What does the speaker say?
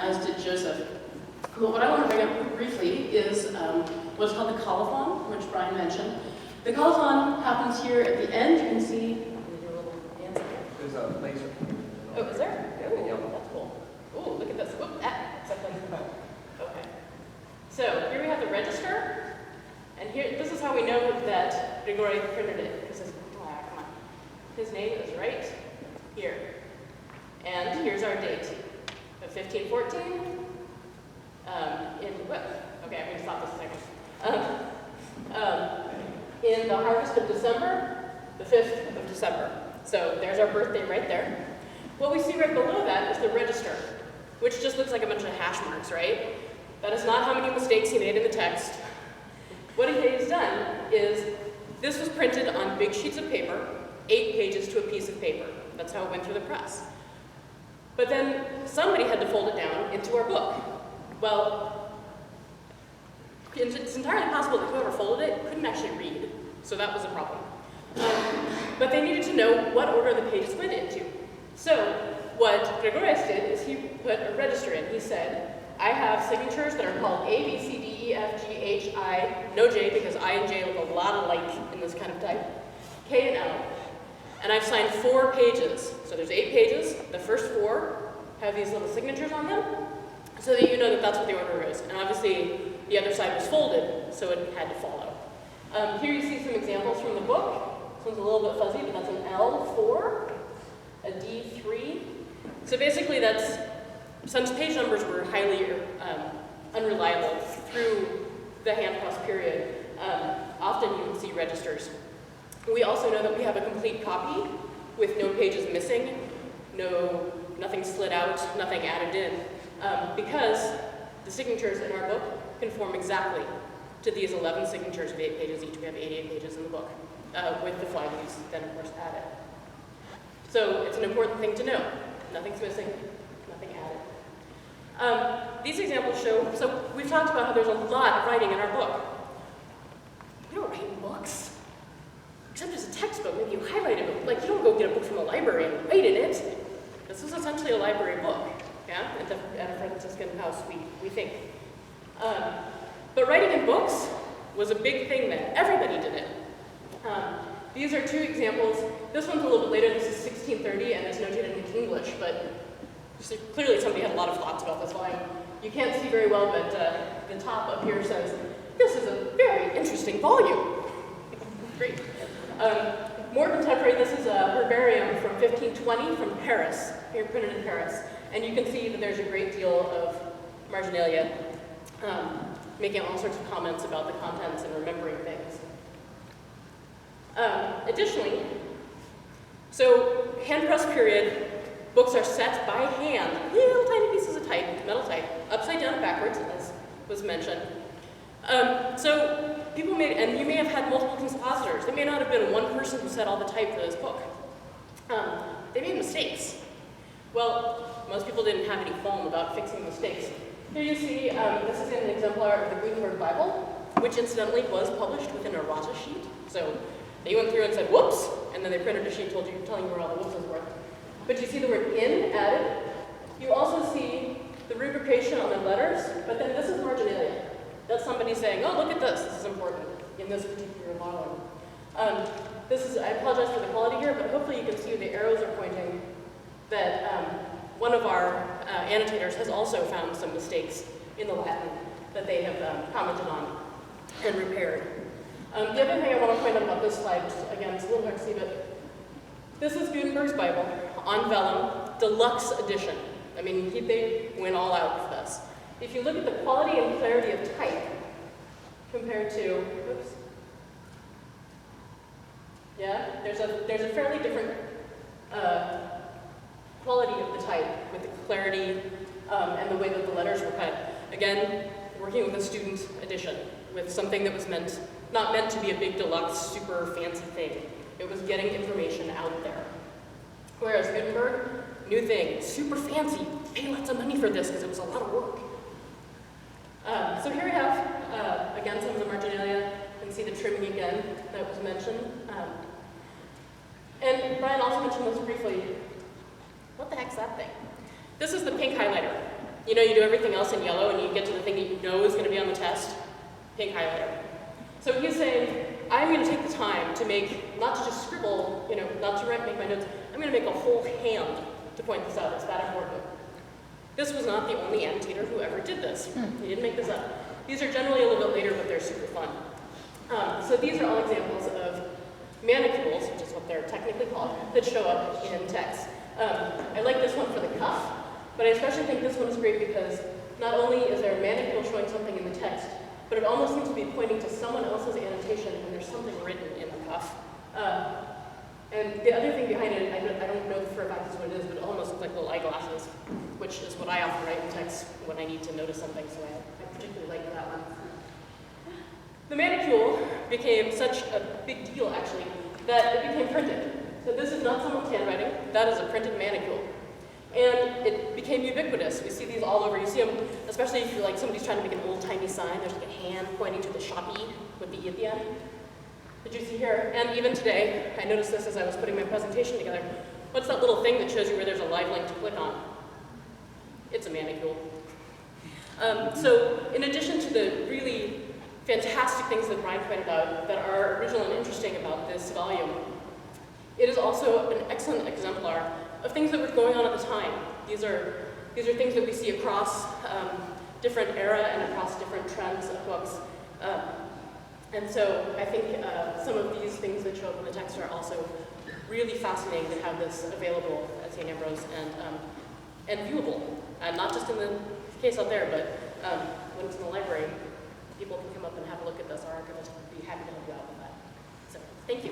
as did Joseph. But what I want to bring up briefly is what's called the colophon, which Brian mentioned. The colophon happens here at the end. You can see there's a laser. Oh, is there? Oh, yeah, that's cool. Oh, look at this. Whoop, something. Okay. So here we have the register, and here this is how we know that Grigori printed it, because his name is right here. And here's our date of 1514. Okay, I'm going to stop this a second. In the harvest of December, the 5th of December. So there's our birthday right there. What we see right below that is the register, which just looks like a bunch of hash marks, right? That is not how many mistakes he made in the text. What he has done is, this was printed on big sheets of paper, 8 pages to a piece of paper. That's how it went through the press. But then somebody had to fold it down into our book. Well, it's entirely possible that whoever folded it couldn't actually read, so that was a problem. But they needed to know what order the pages went into. So what Gregorius did is he put a register in. He said, I have signatures that are called A, B, C, D, E, F, G, H, I, no J, because I and J look a lot alike in this kind of type, K and L. And I've signed 4 pages. So there's 8 pages. The first 4 have these little signatures on them, so that you know that that's what the order is. And obviously, the other side was folded, so it had to follow. Here you see some examples from the book. This one's a little bit fuzzy, but that's an L4, a D3. So basically that's, since page numbers were highly unreliable through the hand press period, often you would see registers. We also know that we have a complete copy with no pages missing, nothing slid out, nothing added in, because the signatures in our book conform exactly to these 11 signatures of 8 pages each. We have 88 pages in the book, with the flag leaves then of course added. So it's an important thing to know. Nothing's missing, nothing added. These examples show, so we've talked about how there's a lot of writing in our book. We don't write in books, except as a textbook. Maybe you highlight a book. Like, you don't go get a book from a library and write in it. This is essentially a library book, yeah? At a Franciscan house, we think. But writing in books was a big thing then. Everybody did it. These are 2 examples. This one's a little bit later. This is 1630, and it's notated in English, but clearly somebody had a lot of thoughts about this line. You can't see very well, but the top up here says, this is a very interesting volume. Great. More contemporary, this is a herbarium from 1520 from Paris, here printed in Paris. And you can see that there's a great deal of marginalia, making all sorts of comments about the contents and remembering things. Additionally, so hand press period, books are set by hand, little tiny pieces of type, metal type, upside down and backwards, as was mentioned. So people made, and you may have had multiple compositors. There may not have been one person who set all the type for this book. They made mistakes. Well, most people didn't have any qualm about fixing mistakes. Here you see, this is an exemplar of the Gutenberg Bible, which incidentally was published with an errata sheet. So they went through and said, whoops, and then they printed a sheet telling you where all the whoopses were. But you see the word in added. You also see the rubrication on the letters, but then this is marginalia. That's somebody saying, oh, look at this is important in this particular modeling. I apologize for the quality here, but hopefully you can see the arrows are pointing that one of our annotators has also found some mistakes in the Latin that they have commented on and repaired. The other thing I want to point out about this slide, again, it's a little hard to see, but this is Gutenberg's Bible on vellum, deluxe edition. I mean, they went all out for this. If you look at the quality and clarity of type compared to, oops, yeah, there's a fairly different quality of the type with the clarity and the way that the letters were cut. Again, working with a student edition, with something that was not meant to be a big deluxe, super fancy thing. It was getting information out there. Whereas Gutenberg, new thing, super fancy, pay lots of money for this because it was a lot of work. So here we have, again, some of the marginalia. You can see the trimming again that was mentioned. And Brian also mentioned this briefly. What the heck's that thing? This is the pink highlighter. You know, you do everything else in yellow and you get to the thing that you know is going to be on the test, pink highlighter. So he's saying, I'm going to take the time to make, not to just scribble, you know, not to make my notes, I'm going to make a whole hand to point this out. It's that important. This was not the only annotator who ever did this. He didn't make this up. These are generally a little bit later, but they're super fun. So these are all examples of manipules, which is what they're technically called, that show up in text. I like this one for the cuff, but I especially think this one is great because not only is there a manipule showing something in the text, but it almost seems to be pointing to someone else's annotation when there's something written in the cuff. And the other thing behind it, I don't know for a fact this is what it is, but it almost looks like little eyeglasses, which is what I often write in text when I need to notice something, so I particularly like that one. The manicule became such a big deal, actually, that it became printed. So this is not someone's handwriting, that is a printed manicule. And it became ubiquitous. We see these all over. You see them, especially if you're like somebody's trying to make an old-timey sign, there's like a hand pointing to the shop E with the E at the end. Did you see here? And even today, I noticed this as I was putting my presentation together. What's that little thing that shows you where there's a live link to click on? It's a manicule. So in addition to the really fantastic things that Brian pointed out that are original and interesting about this volume, it is also an excellent exemplar of things that were going on at the time. These are things that we see across different era and across different trends of books. And so I think some of these things that show up in the text are also really fascinating to have this available at St. Ambrose and viewable. Not just in the case out there, but when it's in the library, people can come up and have a look at this. Our archivist would be happy to help you out with that. So, thank you.